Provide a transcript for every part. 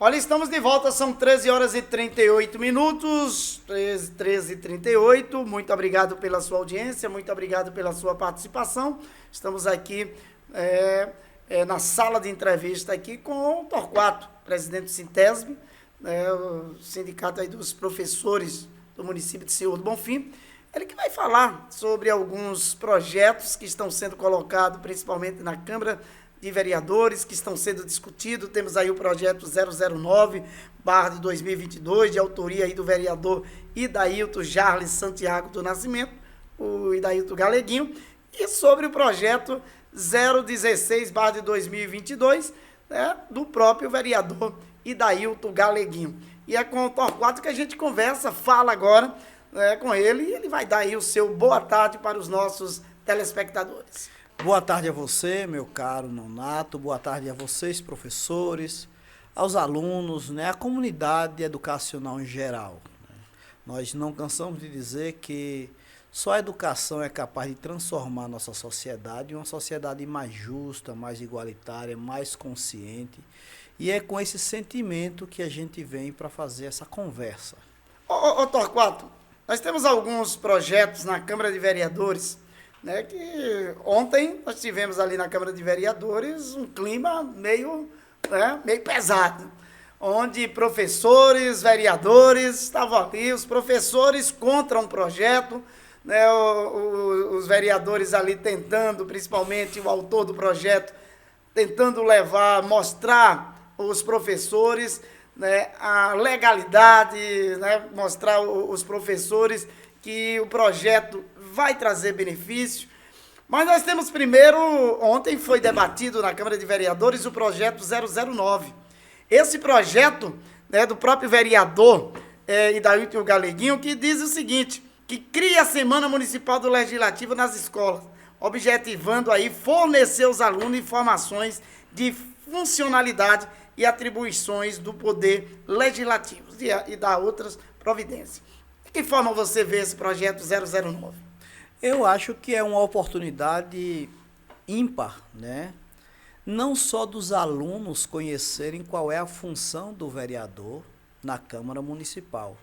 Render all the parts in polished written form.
Olha, estamos de volta, são 13 horas e 38 minutos, 13 e 38. Muito obrigado pela sua audiência, muito obrigado pela sua participação. Estamos aqui na sala de entrevista aqui com o Torquato, presidente do Sintesb, o sindicato aí dos professores do município de Senhor do Bonfim. Ele que vai falar sobre alguns projetos que estão sendo colocados, principalmente na Câmara de Vereadores, que estão sendo discutidos. Temos aí o projeto 009/2022, de autoria aí do vereador Idailton Jarles Santiago do Nascimento, o Idailton Galeguinho, e sobre o projeto 016/2022, né, do próprio vereador Idailton Galeguinho. E é com o Torquato que a gente conversa, fala agora com ele, e ele vai dar aí o seu boa tarde para os nossos telespectadores. Boa tarde a você, meu caro Nonato, boa tarde a vocês, professores, aos alunos, né, à comunidade educacional em geral. Nós não cansamos de dizer que só a educação é capaz de transformar a nossa sociedade em uma sociedade mais justa, mais igualitária, mais consciente. E é com esse sentimento que a gente vem para fazer essa conversa. Ô Torquato, nós temos alguns projetos na Câmara de Vereadores, né, que ontem nós tivemos ali na Câmara de Vereadores um clima meio pesado, onde professores, vereadores estavam ali, os professores contra um projeto, né, os vereadores ali tentando, principalmente o autor do projeto, tentando mostrar os professores, né, a legalidade, né, mostrar os professores que o projeto vai trazer benefício. Mas nós temos primeiro, ontem foi debatido na Câmara de Vereadores o projeto 009. Esse projeto, né, do próprio vereador Idailton Galeguinho, que diz o seguinte, que cria a Semana Municipal do Legislativo nas escolas, objetivando aí fornecer aos alunos informações de funcionalidade e atribuições do Poder Legislativo e dar outras providências. De que forma você vê esse projeto 009? Eu acho que é uma oportunidade ímpar, né? Não só dos alunos conhecerem qual é a função do vereador na Câmara Municipal,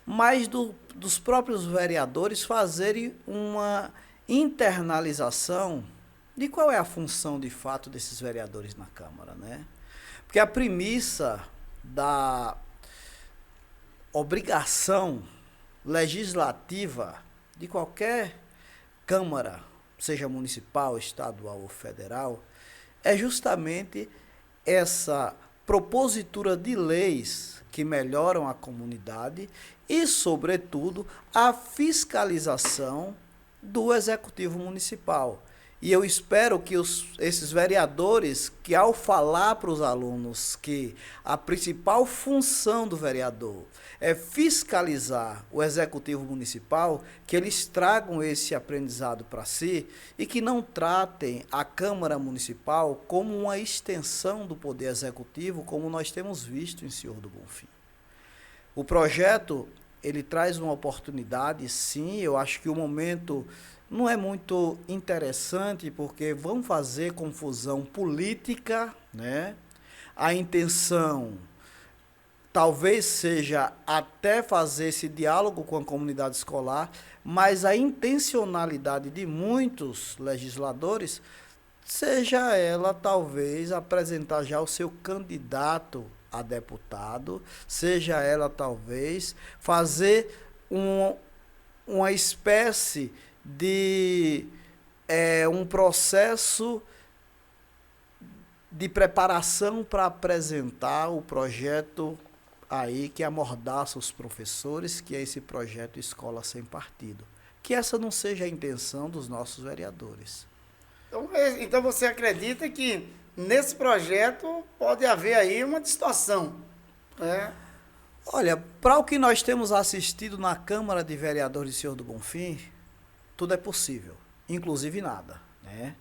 mas dos próprios vereadores fazerem uma internalização de qual é a função de fato desses vereadores na Câmara, né? Porque a premissa da obrigação legislativa de qualquer Câmara, seja municipal, estadual ou federal, é justamente essa propositura de leis que melhoram a comunidade e, sobretudo, a fiscalização do Executivo Municipal. E eu espero que esses vereadores, que ao falar para os alunos que a principal função do vereador é fiscalizar o Executivo Municipal, que eles tragam esse aprendizado para si e que não tratem a Câmara Municipal como uma extensão do Poder Executivo, como nós temos visto em Senhor do Bonfim. O projeto, ele traz uma oportunidade, sim, eu acho que o momento não é muito interessante, porque vão fazer confusão política, né? A intenção talvez seja até fazer esse diálogo com a comunidade escolar, mas a intencionalidade de muitos legisladores seja ela talvez apresentar já o seu candidato a deputado, seja ela talvez fazer uma espécie de um processo de preparação para apresentar o projeto aí que amordaça os professores, que é esse projeto Escola Sem Partido. Que essa não seja a intenção dos nossos vereadores. Então você acredita que nesse projeto pode haver aí uma distorção, né? Olha, para o que nós temos assistido na Câmara de Vereadores de Senhor do Bonfim, tudo é possível, inclusive nada, né?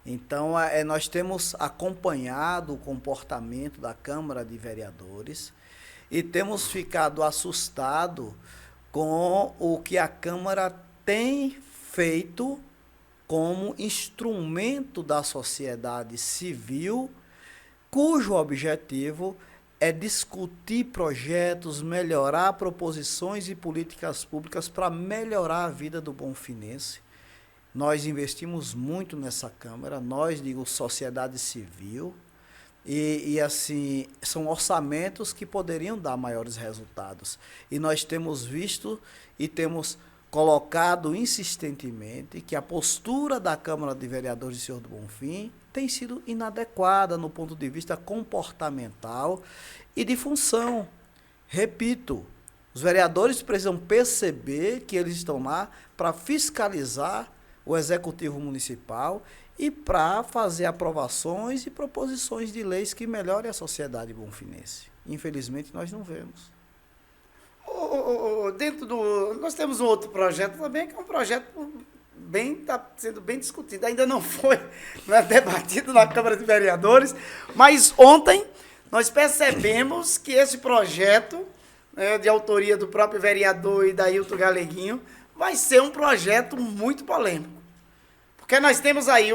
Então, nós temos acompanhado o comportamento da Câmara de Vereadores e temos ficado assustados com o que a Câmara tem feito como instrumento da sociedade civil, cujo objetivo é discutir projetos, melhorar proposições e políticas públicas para melhorar a vida do bonfinense. Nós investimos muito nessa Câmara, nós, digo, sociedade civil, e assim, são orçamentos que poderiam dar maiores resultados. E nós temos visto e temos colocado insistentemente que a postura da Câmara de Vereadores de Senhor do Bonfim tem sido inadequada no ponto de vista comportamental e de função. Repito, os vereadores precisam perceber que eles estão lá para fiscalizar o Executivo Municipal e para fazer aprovações e proposições de leis que melhorem a sociedade bonfinense. Infelizmente, nós não vemos. Nós temos um outro projeto também, que é um projeto está sendo bem discutido. Ainda não foi debatido na Câmara de Vereadores, mas ontem nós percebemos que esse projeto, de autoria do próprio vereador Idailton Galeguinho, vai ser um projeto muito polêmico. Porque nós temos aí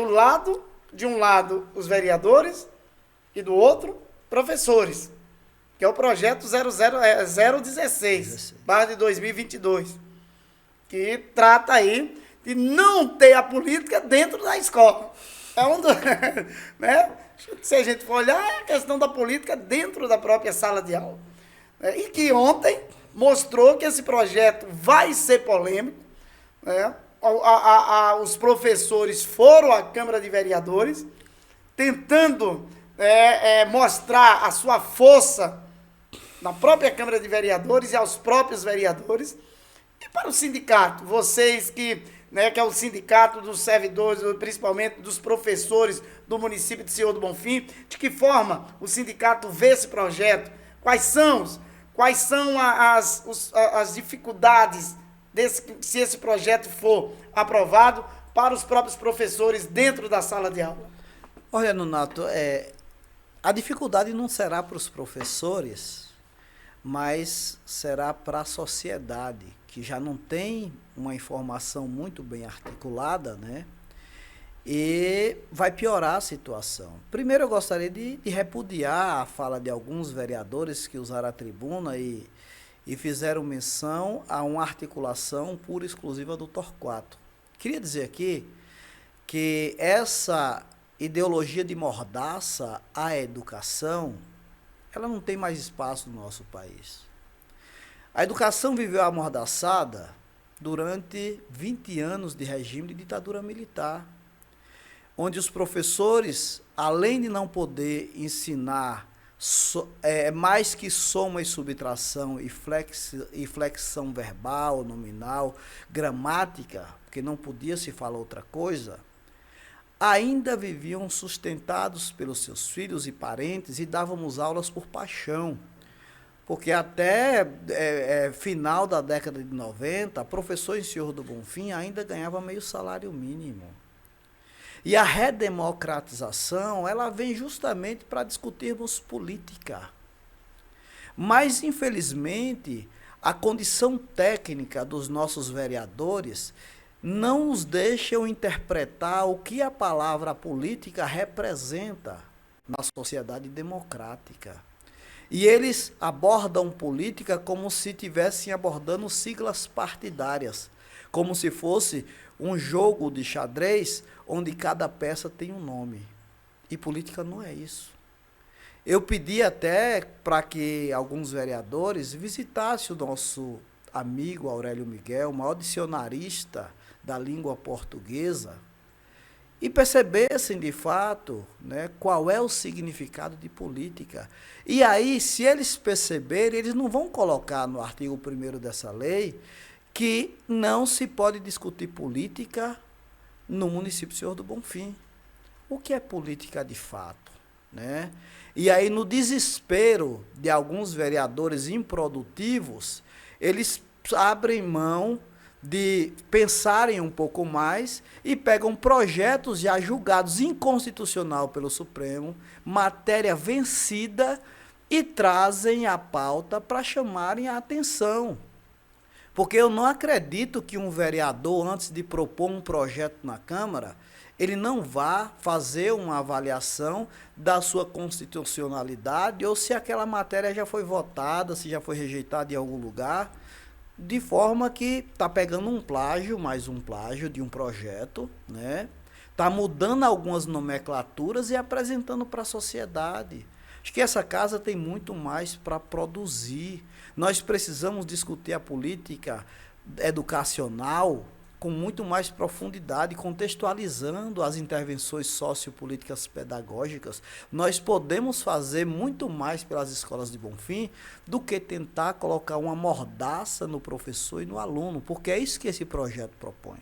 de um lado, os vereadores e do outro, professores, que é o projeto 016, de 2022, que trata aí de não ter a política dentro da escola. É né? Se a gente for olhar, é a questão da política dentro da própria sala de aula. E que ontem mostrou que esse projeto vai ser polêmico, né? Os professores foram à Câmara de Vereadores tentando mostrar a sua força na própria Câmara de Vereadores e aos próprios vereadores. E para o sindicato, vocês que é o sindicato dos servidores, principalmente dos professores do município de Senhor do Bonfim, de que forma o sindicato vê esse projeto? Quais são as dificuldades se esse projeto for aprovado para os próprios professores dentro da sala de aula? Olha, Nonato, a dificuldade não será para os professores, mas será para a sociedade, que já não tem uma informação muito bem articulada, né? E vai piorar a situação. Primeiro, eu gostaria de repudiar a fala de alguns vereadores que usaram a tribuna e fizeram menção a uma articulação pura e exclusiva do Torquato. Queria dizer aqui que essa ideologia de mordaça à educação, ela não tem mais espaço no nosso país. A educação viveu amordaçada durante 20 anos de regime de ditadura militar, onde os professores, além de não poder ensinar mais que soma e subtração e flexão verbal, nominal, gramática, porque não podia se falar outra coisa, ainda viviam sustentados pelos seus filhos e parentes e dávamos aulas por paixão. Porque até final da década de 90, professor em Senhor do Bonfim ainda ganhava meio salário mínimo. E a redemocratização, ela vem justamente para discutirmos política. Mas, infelizmente, a condição técnica dos nossos vereadores não os deixam interpretar o que a palavra política representa na sociedade democrática. E eles abordam política como se estivessem abordando siglas partidárias, como se fosse um jogo de xadrez onde cada peça tem um nome. E política não é isso. Eu pedi até para que alguns vereadores visitassem o nosso amigo Aurélio Miguel, o maior dicionarista da língua portuguesa, e percebessem de fato, né, qual é o significado de política. E aí, se eles perceberem, eles não vão colocar no artigo 1º dessa lei que não se pode discutir política no município Senhor do Bonfim. O que é política de fato? Né? E aí, no desespero de alguns vereadores improdutivos, eles abrem mão de pensarem um pouco mais e pegam projetos já julgados inconstitucional pelo Supremo, matéria vencida, e trazem a pauta para chamarem a atenção. Porque eu não acredito que um vereador, antes de propor um projeto na Câmara, ele não vá fazer uma avaliação da sua constitucionalidade ou se aquela matéria já foi votada, se já foi rejeitada em algum lugar, de forma que está pegando um plágio, mais um plágio de um projeto, né? Está mudando algumas nomenclaturas e apresentando para a sociedade. Acho que essa casa tem muito mais para produzir. Nós precisamos discutir a política educacional com muito mais profundidade, contextualizando as intervenções sociopolíticas pedagógicas. Nós podemos fazer muito mais pelas escolas de Bonfim do que tentar colocar uma mordaça no professor e no aluno, porque é isso que esse projeto propõe.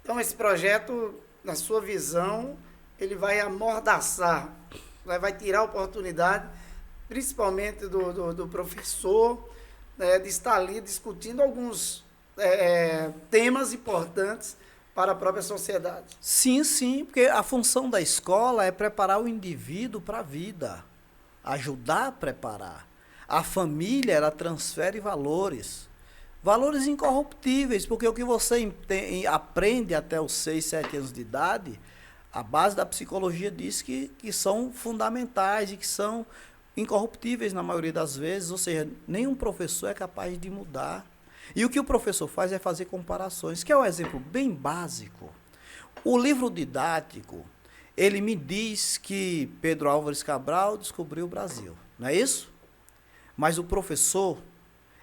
Então, esse projeto, na sua visão, ele vai amordaçar, vai tirar a oportunidade, principalmente do professor, né, de estar ali discutindo alguns temas importantes para a própria sociedade. Sim, sim, porque a função da escola é preparar o indivíduo para a vida, ajudar a preparar. A família, ela transfere valores, valores incorruptíveis, porque o que você aprende até os 6, 7 anos de idade, a base da psicologia diz que são fundamentais e que são incorruptíveis na maioria das vezes, ou seja, nenhum professor é capaz de mudar. E o que o professor faz é fazer comparações, que é um exemplo bem básico. O livro didático, ele me diz que Pedro Álvares Cabral descobriu o Brasil, não é isso? Mas o professor,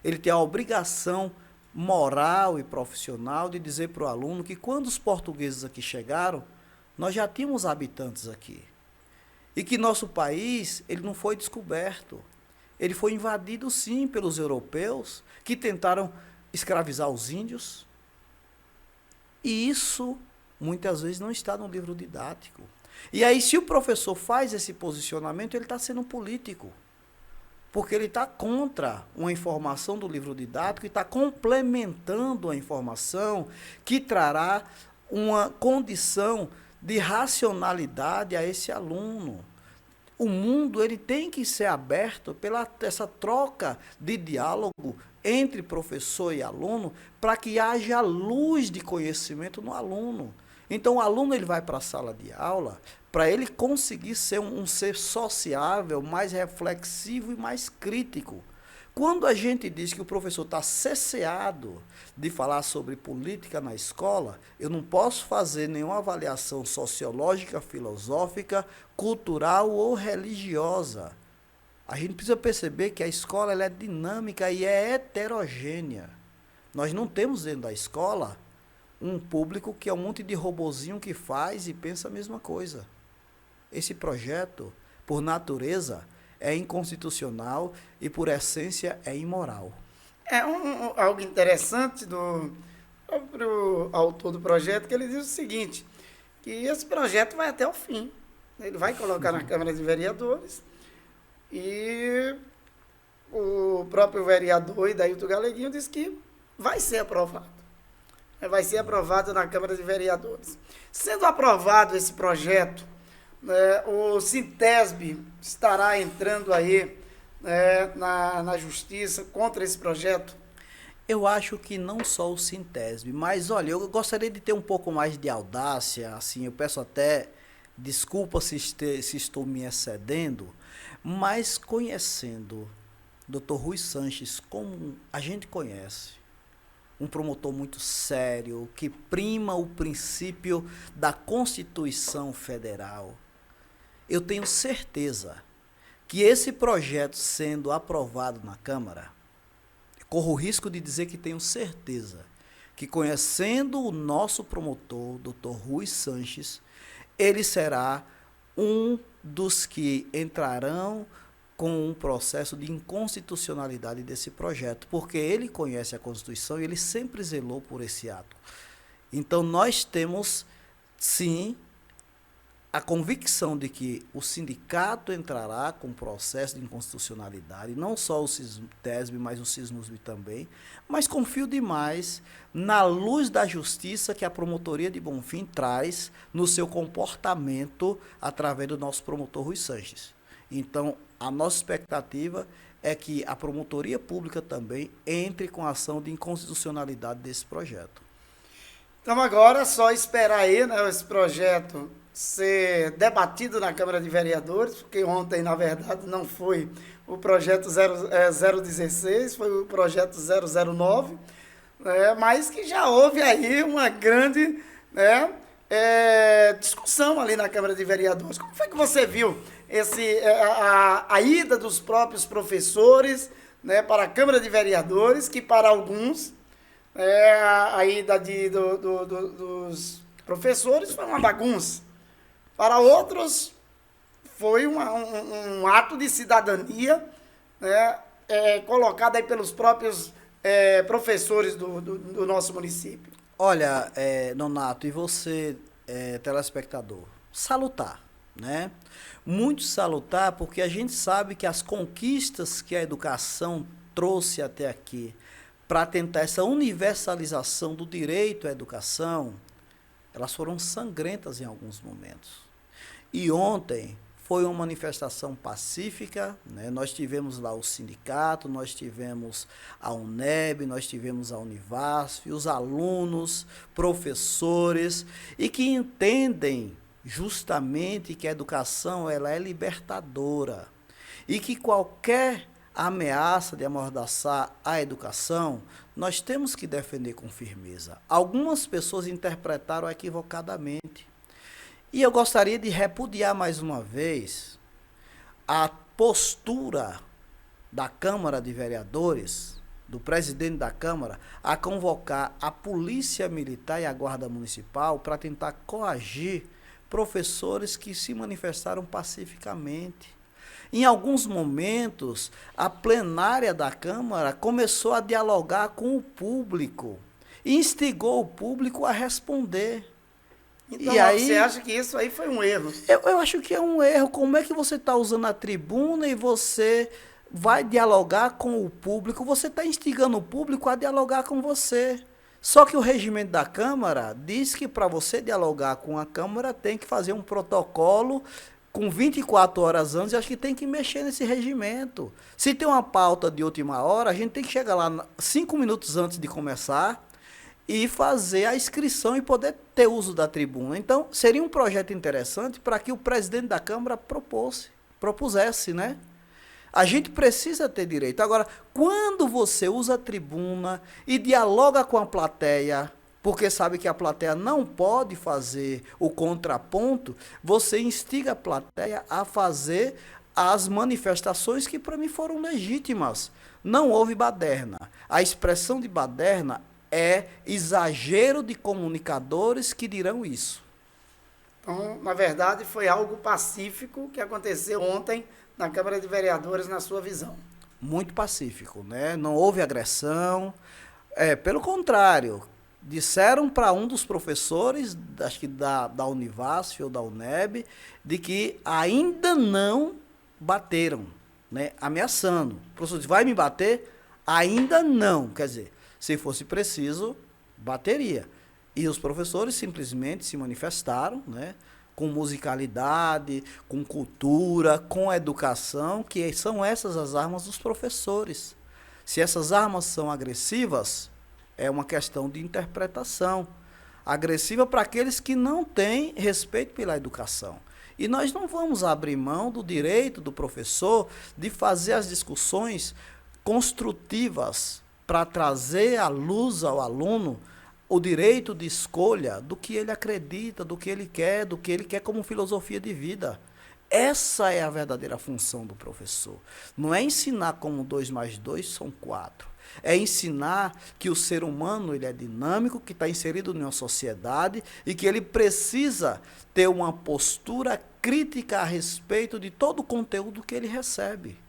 ele tem a obrigação moral e profissional de dizer para o aluno que quando os portugueses aqui chegaram, nós já tínhamos habitantes aqui. E que nosso país, ele não foi descoberto. Ele foi invadido, sim, pelos europeus, que tentaram escravizar os índios. E isso, muitas vezes, não está no livro didático. E aí, se o professor faz esse posicionamento, ele está sendo político. Porque ele está contra uma informação do livro didático e está complementando a informação que trará uma condição de racionalidade a esse aluno. O mundo, ele tem que ser aberto pela essa troca de diálogo entre professor e aluno, para que haja luz de conhecimento no aluno. Então, o aluno, ele vai para a sala de aula para ele conseguir ser um ser sociável, mais reflexivo e mais crítico. Quando a gente diz que o professor está cesseado de falar sobre política na escola, eu não posso fazer nenhuma avaliação sociológica, filosófica, cultural ou religiosa. A gente precisa perceber que a escola ela é dinâmica e é heterogênea. Nós não temos dentro da escola um público que é um monte de robozinho que faz e pensa a mesma coisa. Esse projeto, por natureza, é inconstitucional e, por essência, é imoral. É algo interessante do próprio autor do projeto, que ele diz o seguinte, que esse projeto vai até o fim. Ele vai colocar na Câmara de Vereadores e o próprio vereador Idailton Galeguinho disse que vai ser aprovado. Vai ser aprovado na Câmara de Vereadores. Sendo aprovado esse projeto, o Sintesb estará entrando aí na justiça contra esse projeto? Eu acho que não só o Sintesb, mas olha, eu gostaria de ter um pouco mais de audácia, assim, eu peço até desculpa se estou me excedendo, mas conhecendo Dr. Rui Sanches como a gente conhece, um promotor muito sério, que prima o princípio da Constituição Federal, eu tenho certeza que esse projeto sendo aprovado na Câmara, corro o risco de dizer que tenho certeza que, conhecendo o nosso promotor, Dr. Rui Sanches, ele será um dos que entrarão com um processo de inconstitucionalidade desse projeto, porque ele conhece a Constituição e ele sempre zelou por esse ato. Então, nós temos, sim, a convicção de que o sindicato entrará com processo de inconstitucionalidade, não só o Sintesb, mas o Sismusb também, mas confio demais na luz da justiça que a Promotoria de Bonfim traz no seu comportamento através do nosso promotor Rui Sanches. Então, a nossa expectativa é que a promotoria pública também entre com a ação de inconstitucionalidade desse projeto. Então agora é só esperar aí, né, esse projeto ser debatido na Câmara de Vereadores, porque ontem, na verdade, não foi o projeto 016, foi o projeto 009, né, mas que já houve aí uma grande, né, discussão ali na Câmara de Vereadores. Como foi que você viu a ida dos próprios professores, né, para a Câmara de Vereadores, que para alguns a ida dos professores foi uma bagunça. Para outros, foi um ato de cidadania, né, colocado aí pelos próprios professores do nosso município. Olha, Nonato, e você, telespectador, salutar, né? Muito salutar, porque a gente sabe que as conquistas que a educação trouxe até aqui, para tentar essa universalização do direito à educação, elas foram sangrentas em alguns momentos. E ontem foi uma manifestação pacífica, né? Nós tivemos lá o sindicato, nós tivemos a UNEB, nós tivemos a Univasf, os alunos, professores, e que entendem justamente que a educação ela é libertadora e que qualquer ameaça de amordaçar a educação, nós temos que defender com firmeza. Algumas pessoas interpretaram equivocadamente. E eu gostaria de repudiar mais uma vez a postura da Câmara de Vereadores, do presidente da Câmara, a convocar a Polícia Militar e a Guarda Municipal para tentar coagir professores que se manifestaram pacificamente. Em alguns momentos, a plenária da Câmara começou a dialogar com o público e instigou o público a responder. Então, e aí, você acha que isso aí foi um erro? Eu acho que é um erro. Como é que você está usando a tribuna e você vai dialogar com o público? Você está instigando o público a dialogar com você. Só que o regimento da Câmara diz que para você dialogar com a Câmara tem que fazer um protocolo com 24 horas antes. Eu acho que tem que mexer nesse regimento. Se tem uma pauta de última hora, a gente tem que chegar lá 5 minutos antes de começar e fazer a inscrição e poder ter uso da tribuna. Então, seria um projeto interessante para que o presidente da Câmara propusesse, né? A gente precisa ter direito. Agora, quando você usa a tribuna e dialoga com a plateia, porque sabe que a plateia não pode fazer o contraponto, você instiga a plateia a fazer as manifestações que para mim foram legítimas. Não houve baderna. A expressão de baderna é exagero de comunicadores que dirão isso. Então, na verdade, foi algo pacífico que aconteceu ontem na Câmara de Vereadores, na sua visão. Muito pacífico, né? Não houve agressão. Pelo contrário, disseram para um dos professores, acho que da Univasf ou da UNEB, de que ainda não bateram, né? Ameaçando. O professor disse, vai me bater? Ainda não. Quer dizer, se fosse preciso, bateria. E os professores simplesmente se manifestaram, né? Com musicalidade, com cultura, com educação, que são essas as armas dos professores. Se essas armas são agressivas, é uma questão de interpretação. Agressiva para aqueles que não têm respeito pela educação. E nós não vamos abrir mão do direito do professor de fazer as discussões construtivas para trazer à luz ao aluno o direito de escolha do que ele acredita, do que ele quer como filosofia de vida. Essa é a verdadeira função do professor. Não é ensinar como 2 mais 2 são 4. É ensinar que o ser humano ele é dinâmico, que está inserido em uma sociedade e que ele precisa ter uma postura crítica a respeito de todo o conteúdo que ele recebe.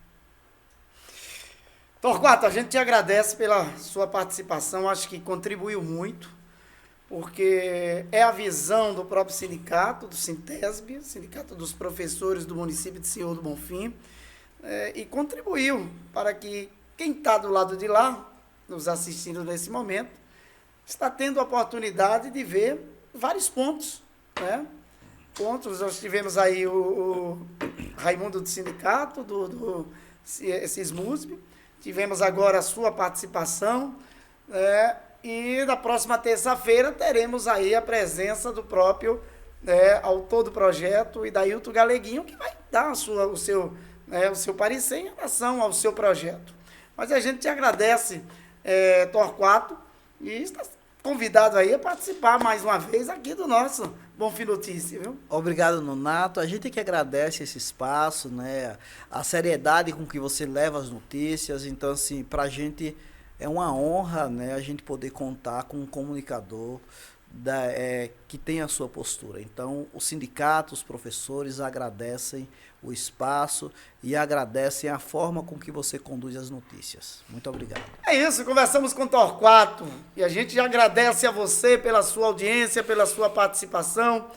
Torquato, a gente te agradece pela sua participação, acho que contribuiu muito, porque é a visão do próprio sindicato, do Sintesb, Sindicato dos Professores do município de Senhor do Bonfim, e contribuiu para que quem está do lado de lá, nos assistindo nesse momento, está tendo a oportunidade de ver vários pontos, né? Pontos, nós tivemos aí o Raimundo do sindicato, do esse SMUSP. Tivemos agora a sua participação, né? E na próxima terça-feira teremos aí a presença do próprio autor do projeto, Idailton Galeguinho, que vai dar o seu parecer em relação ao seu projeto. Mas a gente te agradece, Torquato, e está convidado aí a participar mais uma vez aqui do nosso Bonfim Notícia, viu? Obrigado, Nonato. A gente que agradece esse espaço, né? A seriedade com que você leva as notícias. Então, assim, para a gente é uma honra, né, a gente poder contar com um comunicador que tem a sua postura. Então, o sindicato, os professores agradecem o espaço e agradecem a forma com que você conduz as notícias. Muito obrigado. É isso, conversamos com Torquato e a gente agradece a você pela sua audiência, pela sua participação.